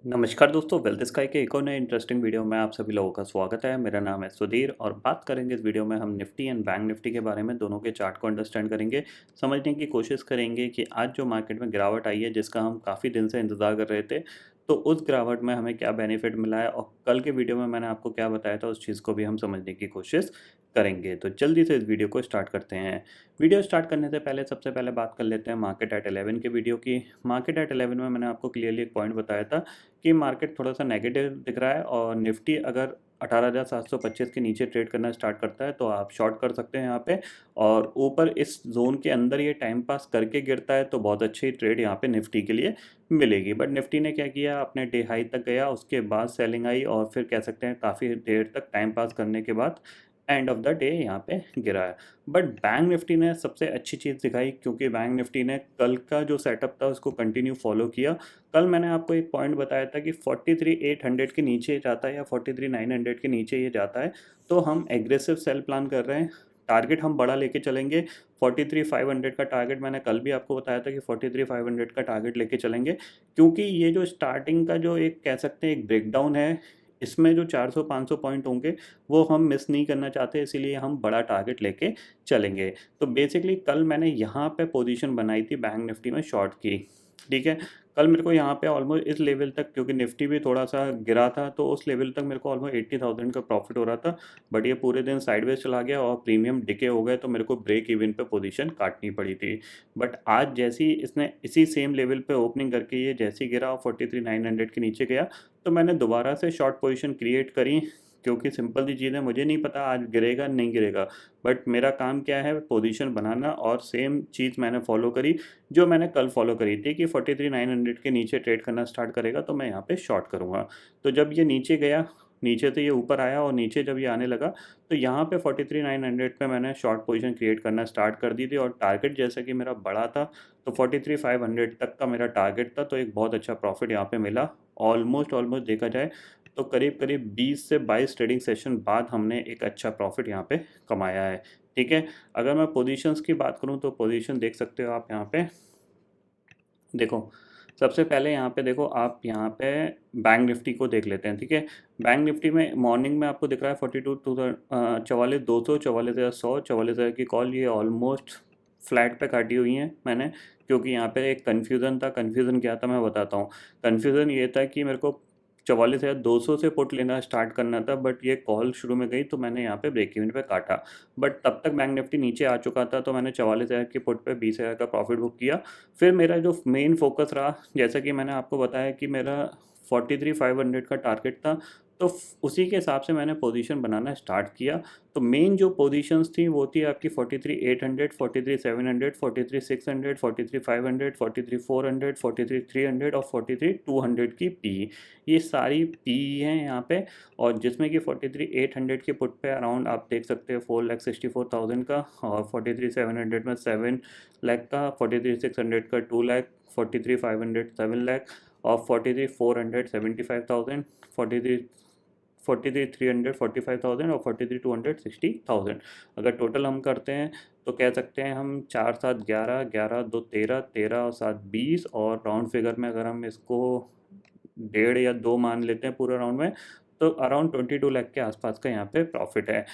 नमस्कार दोस्तों, wealth sky के एक और नए इंटरेस्टिंग वीडियो में आप सभी लोगों का स्वागत है। मेरा नाम है सुधीर और बात करेंगे इस वीडियो में हम निफ्टी एंड बैंक निफ्टी के बारे में। दोनों के चार्ट को अंडरस्टैंड करेंगे, समझने की कोशिश करेंगे कि आज जो मार्केट में गिरावट आई है जिसका हम काफ़ी दिन से इंतज़ार कर रहे थे, तो उस गिरावट में हमें क्या बेनिफिट मिला है और कल के वीडियो में मैंने आपको क्या बताया था उस चीज़ को भी हम समझने की कोशिश करेंगे। तो जल्दी से इस वीडियो को स्टार्ट करते हैं। वीडियो स्टार्ट करने से पहले सबसे पहले बात कर लेते हैं मार्केट एट 11 के वीडियो की। मार्केट एट 11 में मैंने आपको क्लियरली एक पॉइंट बताया था कि मार्केट थोड़ा-सा नेगेटिव दिख रहा है और निफ्टी अगर 18,725 के नीचे ट्रेड करना स्टार्ट करता है तो आप शॉर्ट कर सकते हैं यहाँ पे। और ऊपर इस ज़ोन के अंदर ये टाइम पास करके गिरता है तो बहुत अच्छी ट्रेड यहाँ पे निफ्टी के लिए मिलेगी। बट निफ्टी ने क्या किया, अपने डे हाई तक गया, उसके बाद सेलिंग आई और फिर कह सकते हैं काफ़ी देर तक टाइम पास करने के बाद एंड ऑफ द डे यहाँ पे गिरा है। बट बैंक निफ्टी ने सबसे अच्छी चीज़ दिखाई क्योंकि बैंक निफ्टी ने कल का जो सेटअप था उसको कंटिन्यू फॉलो किया। कल मैंने आपको एक पॉइंट बताया था कि 43,800 के नीचे जाता है या 43,900 के नीचे ये जाता है तो हम एग्रेसिव सेल प्लान कर रहे हैं। टारगेट हम बड़ा लेके चलेंगे। 43,500 का टारगेट मैंने कल भी आपको बताया था कि 43,500 का टारगेट लेके चलेंगे क्योंकि ये जो स्टार्टिंग का जो एक कह सकते हैं एक ब्रेकडाउन है, इसमें जो 400-500 पॉइंट होंगे वो हम मिस नहीं करना चाहते, इसीलिए हम बड़ा टारगेट लेके चलेंगे। तो बेसिकली कल मैंने यहाँ पे पोजीशन बनाई थी बैंक निफ्टी में शॉर्ट की, ठीक है। कल मेरे को यहाँ पे ऑलमोस्ट इस लेवल तक, क्योंकि निफ्टी भी थोड़ा सा गिरा था तो उस लेवल तक मेरे को ऑलमोस्ट 80,000 का प्रॉफिट हो रहा था। बट ये पूरे दिन साइडवेज चला गया और प्रीमियम डिके हो गए तो मेरे को ब्रेक इवन पे पोजीशन काटनी पड़ी थी। बट आज जैसी इसने इसी सेम लेवल पे ओपनिंग करके ये जैसी गिरा 43,900 के नीचे गया तो मैंने दोबारा से शॉर्ट पोजीशन क्रिएट करी। क्योंकि सिंपल सी चीज़ है, मुझे नहीं पता आज गिरेगा नहीं गिरेगा, बट मेरा काम क्या है पोजीशन बनाना, और सेम चीज़ मैंने फॉलो करी जो मैंने कल फॉलो करी थी कि 43,900 के नीचे ट्रेड करना स्टार्ट करेगा तो मैं यहाँ पे शॉर्ट करूँगा। तो जब ये नीचे गया, नीचे से ये ऊपर आया और नीचे जब ये आने लगा तो यहाँ पे 43,900 पे मैंने शॉर्ट पोजीशन क्रिएट करना स्टार्ट कर दी थी और टारगेट जैसा कि मेरा बड़ा था तो 43,500 तक का मेरा टारगेट था, तो एक बहुत अच्छा प्रॉफिट यहाँ पे मिला। ऑलमोस्ट ऑलमोस्ट देखा जाए तो करीब-करीब 20 से 22 ट्रेडिंग सेशन बाद हमने एक अच्छा प्रॉफिट यहाँ पे कमाया है, ठीक है। अगर मैं पोजीशंस की बात करूँ तो पोजीशन देख सकते हो आप यहाँ पे। देखो, सबसे पहले यहाँ पे देखो, आप यहाँ पे बैंक निफ्टी को देख लेते हैं, ठीक है। बैंक निफ्टी में मॉर्निंग में आपको दिख रहा है 44,200, 44,100, 44,000 की कॉल, ये ऑलमोस्ट फ्लैट पे काटी हुई हैं मैंने, क्योंकि यहाँ पे एक कन्फ्यूज़न था। कन्फ्यूज़न क्या था मैं बताता हूँ। कन्फ्यूज़न ये था कि मेरे को 44,200 से पुट लेना स्टार्ट करना था, बट ये कॉल शुरू में गई तो मैंने यहाँ पे ब्रेक इवन पे काटा। बट तब तक बैंक निफ्टी नीचे आ चुका था तो मैंने 44,000 की पुट पे 20,000 का प्रॉफिट बुक किया। फिर मेरा जो मेन फोकस रहा, जैसा कि मैंने आपको बताया कि मेरा 43,500 का टारगेट था, तो उसी के हिसाब से मैंने पोजीशन बनाना स्टार्ट किया। तो मेन जो पोजीशंस थी वो थी आपकी 43,800, 43,700, 43,600, 43,500, 43,400, 43,300 और 43,200 की पी। ये सारी पी हैं यहाँ पे, और जिसमें कि 43,800 के पुट पे अराउंड आप देख सकते हो 4,64,000 का, और 43,700 में 7 लाख का, 43,600 का 2 लाख, 43,500 7 लाख और 43,400 75,000, 43,300 45,000 और 43,200 60,000। अगर टोटल हम करते हैं तो कह सकते हैं हम 4 7 11 11 2 13 13 और 7 20, और राउंड फिगर में अगर हम इसको 1.5 या 2 मान लेते हैं पूरा राउंड में, तो अराउंड 22 लाख के आसपास का यहाँ पे प्रॉफिट है।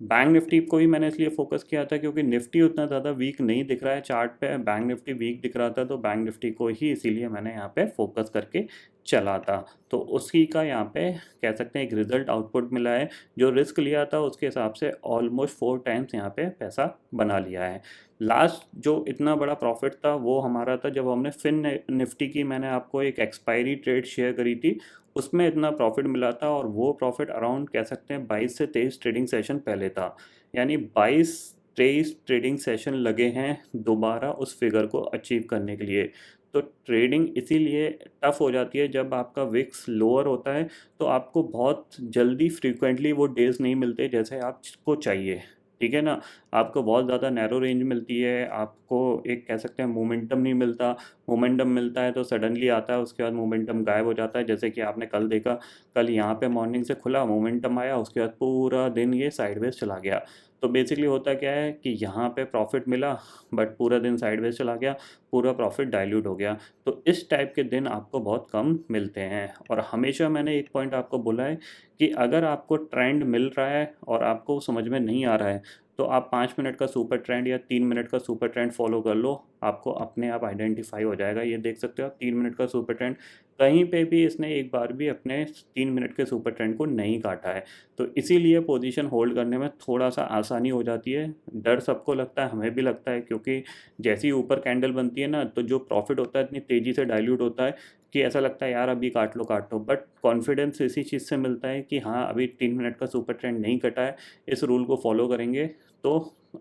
बैंक निफ्टी को ही मैंने इसलिए फ़ोकस किया था क्योंकि निफ्टी उतना ज़्यादा वीक नहीं दिख रहा है चार्ट पे, बैंक निफ्टी वीक दिख रहा था तो बैंक निफ्टी को ही इसीलिए मैंने यहाँ पे फ़ोकस करके चला था। तो उसी का यहाँ पे कह सकते हैं एक रिज़ल्ट आउटपुट मिला है। जो रिस्क लिया था उसके हिसाब से ऑलमोस्ट 4 टाइम्स यहाँ पे पैसा बना लिया है। लास्ट जो इतना बड़ा प्रॉफिट था वो हमारा था जब हमने फिन निफ्टी की, मैंने आपको एक एक्सपायरी ट्रेड शेयर करी थी, उसमें इतना प्रॉफिट मिला था और वो प्रॉफिट अराउंड कह सकते हैं 22 से 23 ट्रेडिंग सेशन पहले था। यानी 22-23 ट्रेडिंग सेशन लगे हैं दोबारा उस फिगर को अचीव करने के लिए। तो ट्रेडिंग इसीलिए टफ हो जाती है जब आपका विक्स लोअर होता है, तो आपको बहुत जल्दी फ्रीक्वेंटली वो डेज़ नहीं मिलते जैसे आपको चाहिए, ठीक है ना। आपको बहुत ज़्यादा नैरो रेंज मिलती है, आपको एक कह सकते हैं मोमेंटम नहीं मिलता। मोमेंटम मिलता है तो सडनली आता है, उसके बाद मोमेंटम गायब हो जाता है। जैसे कि आपने कल देखा, कल यहाँ पे मॉर्निंग से खुला, मोमेंटम आया, उसके बाद पूरा दिन ये साइडवेज चला गया। तो बेसिकली होता क्या है कि यहाँ पे प्रॉफिट मिला बट पूरा दिन साइडवेज चला गया, पूरा प्रॉफिट डाइल्यूट हो गया। तो इस टाइप के दिन आपको बहुत कम मिलते हैं। और हमेशा मैंने एक पॉइंट आपको बोला है कि अगर आपको ट्रेंड मिल रहा है और आपको समझ में नहीं आ रहा है तो आप 5 मिनट का सुपर ट्रेंड या 3 मिनट का सुपर ट्रेंड फॉलो कर लो, आपको अपने आप आइडेंटिफाई हो जाएगा। ये देख सकते हो आप 3 मिनट का सुपर ट्रेंड, कहीं पे भी इसने एक बार भी अपने 3 मिनट के सुपर ट्रेंड को नहीं काटा है। तो इसीलिए पोजीशन होल्ड करने में थोड़ा सा आसानी हो जाती है। डर सबको लगता है, हमें भी लगता है, क्योंकि जैसी ही ऊपर कैंडल बनती है ना तो जो प्रॉफिट होता है इतनी तेज़ी से डाइल्यूट होता है कि ऐसा लगता है यार अभी काट लो। बट कॉन्फिडेंस इसी चीज़ से मिलता है कि हाँ अभी 3 मिनट का सुपर ट्रेंड नहीं कटा है, इस रूल को फॉलो करेंगे तो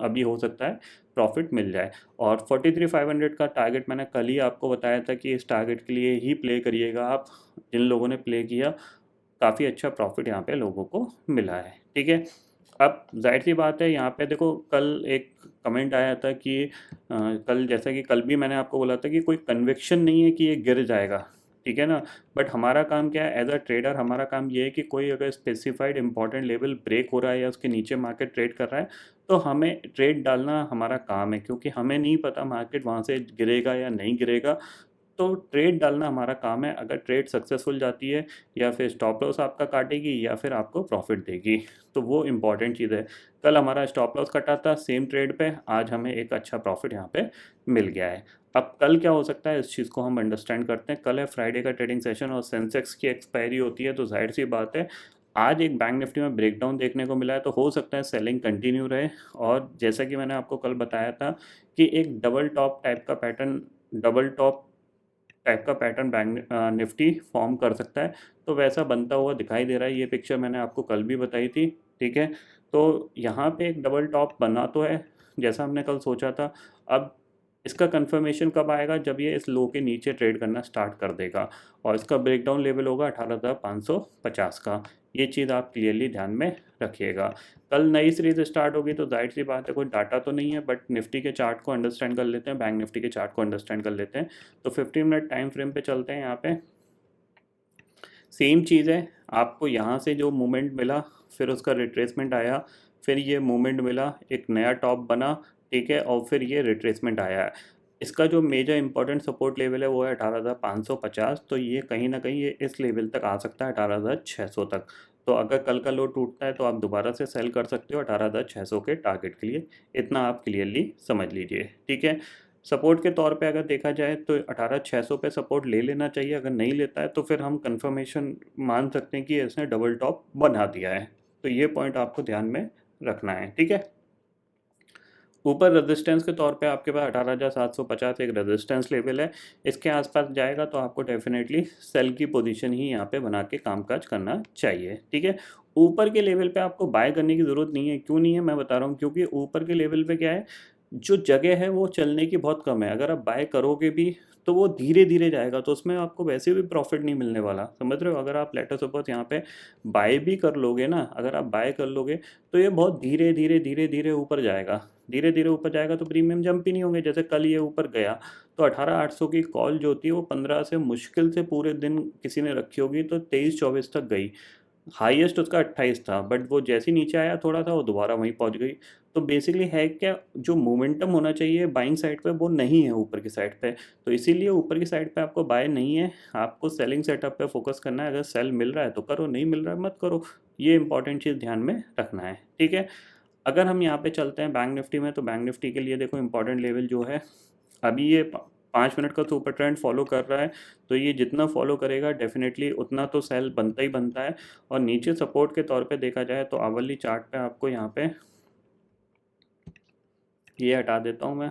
अभी हो सकता है प्रॉफिट मिल जाए। और 43,500 का टारगेट मैंने कल ही आपको बताया था कि इस टारगेट के लिए ही प्ले करिएगा आप। जिन लोगों ने प्ले किया काफ़ी अच्छा प्रॉफिट यहाँ पे लोगों को मिला है, ठीक है। अब जाहिर सी बात है, यहाँ पे देखो कल एक कमेंट आया था कि कल, जैसा कि कल भी मैंने आपको बोला था कि कोई कन्विक्शन नहीं है कि ये गिर जाएगा, ठीक है ना। बट हमारा काम क्या है एज अ ट्रेडर, हमारा काम ये है कि कोई अगर स्पेसिफाइड इंपॉर्टेंट लेवल ब्रेक हो रहा है या उसके नीचे मार्केट ट्रेड कर रहा है तो हमें ट्रेड डालना हमारा काम है, क्योंकि हमें नहीं पता मार्केट वहाँ से गिरेगा या नहीं गिरेगा। तो ट्रेड डालना हमारा काम है। अगर ट्रेड सक्सेसफुल जाती है या फिर स्टॉप लॉस आपका काटेगी या फिर आपको प्रॉफिट देगी, तो वो इम्पॉर्टेंट चीज़ है। कल हमारा स्टॉप लॉस कटा था सेम ट्रेड पे, आज हमें एक अच्छा प्रॉफिट यहाँ पे मिल गया है। अब कल क्या हो सकता है इस चीज़ को हम अंडरस्टैंड करते हैं। कल है फ्राइडे का ट्रेडिंग सेशन और सेंसेक्स की एक्सपायरी होती है, तो जाहिर सी बात है आज एक बैंक निफ्टी में ब्रेकडाउन देखने को मिला है, तो हो सकता है सेलिंग कंटिन्यू रहे। और जैसा कि मैंने आपको कल बताया था कि एक डबल टॉप टाइप का पैटर्न, डबल टॉप टाइप का पैटर्न बैंक निफ्टी फॉर्म कर सकता है, तो वैसा बनता हुआ दिखाई दे रहा है। ये पिक्चर मैंने आपको कल भी बताई थी, ठीक है। तो यहाँ पे एक डबल टॉप बना तो है जैसा हमने कल सोचा था। अब इसका कंफर्मेशन कब आएगा, जब ये इस लो के नीचे ट्रेड करना स्टार्ट कर देगा और इसका ब्रेकडाउन लेवल होगा 18,550 का। ये चीज़ आप क्लियरली ध्यान में रखिएगा। कल नई सीरीज स्टार्ट होगी तो जाहिर सी बात है कोई डाटा तो नहीं है, बट निफ्टी के चार्ट को अंडरस्टैंड कर लेते हैं, बैंक निफ्टी के चार्ट को अंडरस्टैंड कर लेते हैं। तो 15 मिनट टाइम फ्रेम पे चलते हैं। यहाँ पे सेम चीज़ है, आपको यहाँ से जो मूवमेंट मिला फिर उसका रिट्रेसमेंट आया, फिर ये मूवमेंट मिला, एक नया टॉप बना, ठीक है, और फिर ये रिट्रेसमेंट आया है। इसका जो मेजर इंपॉर्टेंट सपोर्ट लेवल है वो है 18,550, तो ये कहीं ना कहीं ये इस लेवल तक आ सकता है 18,600 तक। तो अगर कल का लो टूटता है तो आप दोबारा से सेल कर सकते हो 18,600 के टारगेट के लिए। इतना आप क्लियरली समझ लीजिए, ठीक है। सपोर्ट के तौर पे अगर देखा जाए तो 18,600 पे सपोर्ट ले लेना चाहिए। अगर नहीं लेता है तो फिर हम कंफर्मेशन मान सकते हैं कि इसने डबल टॉप बना दिया है। तो ये पॉइंट आपको ध्यान में रखना है, ठीक है। ऊपर रेजिस्टेंस के तौर पे आपके पास 18,750 एक रेजिस्टेंस लेवल है, इसके आसपास जाएगा तो आपको डेफिनेटली सेल की पोजीशन ही यहाँ पे बना के कामकाज करना चाहिए, ठीक है। ऊपर के लेवल पे आपको बाय करने की ज़रूरत नहीं है। क्यों नहीं है मैं बता रहा हूँ, क्योंकि ऊपर के लेवल पे क्या है, जो जगह है वो चलने की बहुत कम है। अगर आप बाय करोगे भी तो वो धीरे धीरे जाएगा, तो उसमें आपको वैसे भी प्रॉफिट नहीं मिलने वाला, समझ रहे हो। अगर आप लेटर सपोज यहाँ पे बाय भी कर लोगे ना, अगर आप बाय कर लोगे तो ये बहुत धीरे धीरे धीरे धीरे ऊपर जाएगा, धीरे धीरे ऊपर जाएगा, तो प्रीमियम जंप ही नहीं होंगे। जैसे कल ये ऊपर गया तो 18,800 की कॉल जो होती है वो 15 से मुश्किल से पूरे दिन किसी ने रखी होगी तो 23-24 तक गई। हाईएस्ट उसका 28 था, बट वो जैसे ही नीचे आया थोड़ा था वो दोबारा वहीं पहुंच गई। तो बेसिकली है क्या, जो मोमेंटम होना चाहिए बाइंग साइड पे वो नहीं है ऊपर की साइड पे। तो इसीलिए ऊपर की साइड पे आपको बाय नहीं है, आपको सेलिंग सेटअप पे फोकस करना है। अगर सेल मिल रहा है तो करो, नहीं मिल रहा है मत करो। ये इंपॉर्टेंट चीज़ ध्यान में रखना है, ठीक है। अगर हम यहाँ पे चलते हैं बैंक निफ्टी में, तो बैंक निफ्टी के लिए देखो इंपॉर्टेंट लेवल जो है, अभी ये 5 मिनट का सुपर ट्रेंड फॉलो कर रहा है, तो ये जितना फॉलो करेगा डेफिनेटली उतना तो सेल बनता ही बनता है। और नीचे सपोर्ट के तौर पे देखा जाए तो आवली चार्ट पे आपको यहाँ पे ये हटा देता हूँ मैं,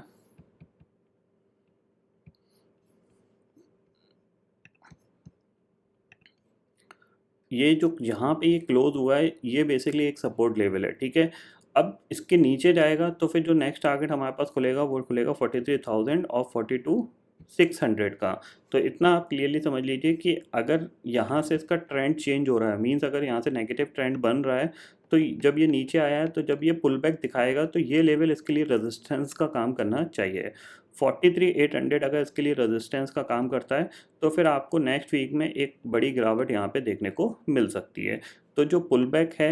ये जो यहाँ पे ये क्लोज हुआ है ये बेसिकली एक सपोर्ट लेवल है, ठीक है। अब इसके नीचे जाएगा तो फिर जो नेक्स्ट टारगेट हमारे पास खुलेगा वो खुलेगा 43,000 और 42,600 का। तो इतना आप क्लियरली समझ लीजिए कि अगर यहाँ से इसका ट्रेंड चेंज हो रहा है, मीन्स अगर यहाँ से नेगेटिव ट्रेंड बन रहा है, तो जब ये नीचे आया है तो जब ये पुल बैक दिखाएगा तो ये लेवल इसके लिए रेजिस्टेंस का काम करना चाहिए। 43,800 अगर इसके लिए रेजिस्टेंस का काम करता है तो फिर आपको नेक्स्ट वीक में एक बड़ी गिरावट यहाँ पे देखने को मिल सकती है। तो जो पुल बैक है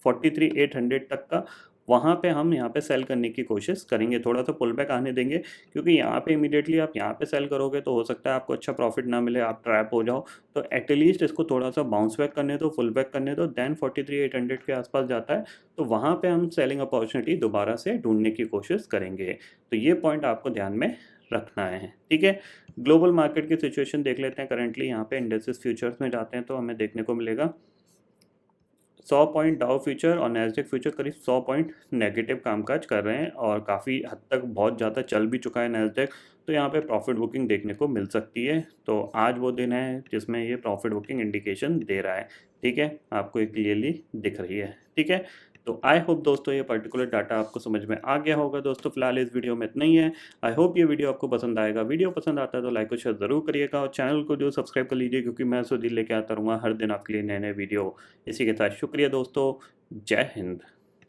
43,800 तक का, वहाँ पे हम यहाँ पे सेल करने की कोशिश करेंगे, थोड़ा सा पुल बैक आने देंगे, क्योंकि यहाँ पे इमीडिएटली आप यहाँ पे सेल करोगे तो हो सकता है आपको अच्छा प्रॉफिट ना मिले, आप ट्रैप हो जाओ। तो एटलीस्ट इसको थोड़ा सा बाउंस बैक करने दो, पुल बैक करने दो, देन 43,800 के आसपास जाता है तो वहाँ पे हम सेलिंग अपॉर्चुनिटी दोबारा से ढूंढने की कोशिश करेंगे। तो ये पॉइंट आपको ध्यान में रखना है, ठीक है। ग्लोबल मार्केट की सिचुएशन देख लेते हैं। करंटली यहाँ पे इंडेक्सेस फ्यूचर्स में जाते हैं तो हमें देखने को मिलेगा 100 पॉइंट डाउ फ्यूचर और नैस्डैक फ्यूचर करीब 100 पॉइंट नेगेटिव कामकाज कर रहे हैं और काफ़ी हद तक बहुत ज़्यादा चल भी चुका है नैस्डैक। तो यहाँ पे प्रॉफिट बुकिंग देखने को मिल सकती है। तो आज वो दिन है जिसमें ये प्रॉफिट बुकिंग इंडिकेशन दे रहा है, ठीक है, आपको ये क्लियरली दिख रही है, ठीक है। तो आई होप दोस्तों ये पर्टिकुलर डाटा आपको समझ में आ गया होगा। दोस्तों फिलहाल इस वीडियो में इतना ही है। आई होप ये वीडियो आपको पसंद आएगा। वीडियो पसंद आता है तो लाइक और शेयर ज़रूर करिएगा और चैनल को जो सब्सक्राइब कर लीजिए, क्योंकि मैं सुधीर लेके आता रहूँगा हर दिन आपके लिए नए नए वीडियो। इसी के साथ शुक्रिया दोस्तों, जय हिंद।